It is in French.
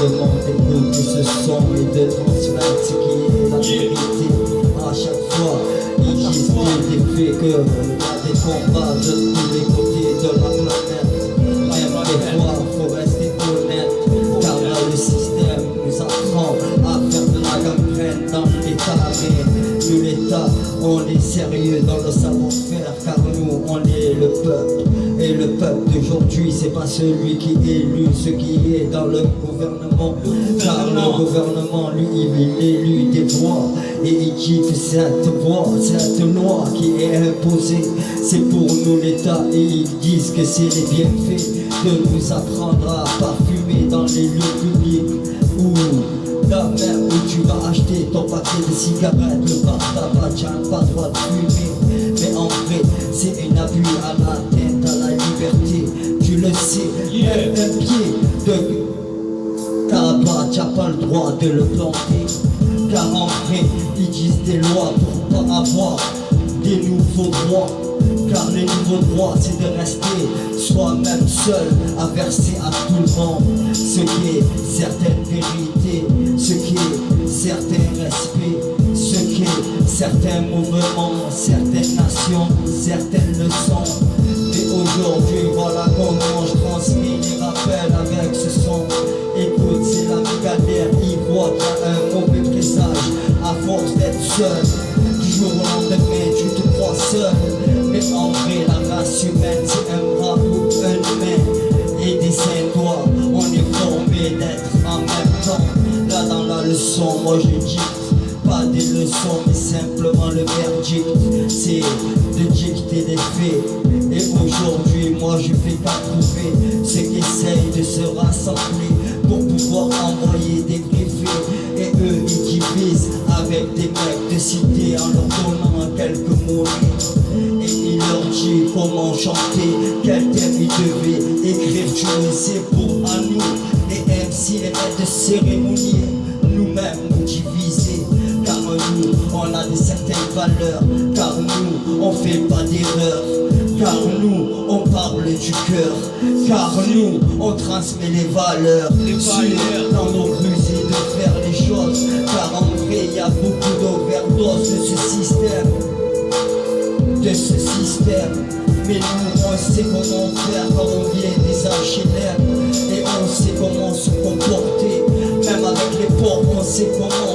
demande d'écouter ce son et de transmettre ce qui est la vérité. À chaque fois, ils disent des faits que y a des combats de tous les côtés de la planète. Même des fois, faut rester honnête, car là le système nous apprend à faire de la gangrène dans l'état. Mais nous l'état, on est sérieux dans le savoir-faire, car nous on est le peuple. Et le peuple d'aujourd'hui, c'est pas celui qui est élu, ce qui est dans le gouvernement. Car le gouvernement, lui, il est élu des voix. Et il dit que cette voix, cette loi qui est imposée, c'est pour nous l'État. Et ils disent que c'est les bienfaits de nous apprendre à parfumer dans les lieux publics. Ou là même où tu vas acheter ton paquet de cigarettes, le bar-tabac, tu n'as pas le droit de fumer. Mais en vrai, c'est un abus à la tête, à la liberté. Tu le sais, même un pied de tabac, tu n'as pas le droit de le planter. Car en vrai, ils disent des lois pour pas avoir des nouveaux droits. Car les nouveaux droits, c'est de rester soi-même seul, à verser à tout le monde ce qui est certaines vérités, ce qui est certains respects, ce qui est certains mouvements, certaines nations, certaines leçons. Et aujourd'hui, voilà comment je transmets les rappels avec ce son. Écoute, c'est la galère, il voit qu'il y a un mauvais présage à force d'être seul. Du jour au lendemain, tu te crois seul. Mais en vrai, la race humaine, c'est un bras ou un humain. Et des cinq doigts, on est formé d'être en même temps. Là dans la leçon, moi je dicte. Pas des leçons, mais simplement le verdict. C'est de dicter des faits. Et aujourd'hui, moi je fais qu'approuver ceux qui essayent de se rassembler pour pouvoir envoyer des vrais faits. Et eux, ils divisent avec des mecs de cité en leur donnant quelques mots. Et il leur dit comment chanter, quel thème ils devaient écrire. Tu le sais, pour à nous, les MC, les maîtres de cérémonie, nous-mêmes nous diviser. Car nous, on a de certaines valeurs. Car nous, on fait pas d'erreur. Car nous, on parle du cœur. Car nous, on transmet les valeurs. Dans nos rues et de faire les choses. Car en vrai, il y a beaucoup d'overdoses de ce système. Mais nous, on sait comment faire quand on vient des HLM. Et on sait comment se comporter. Même avec les porcs, on sait comment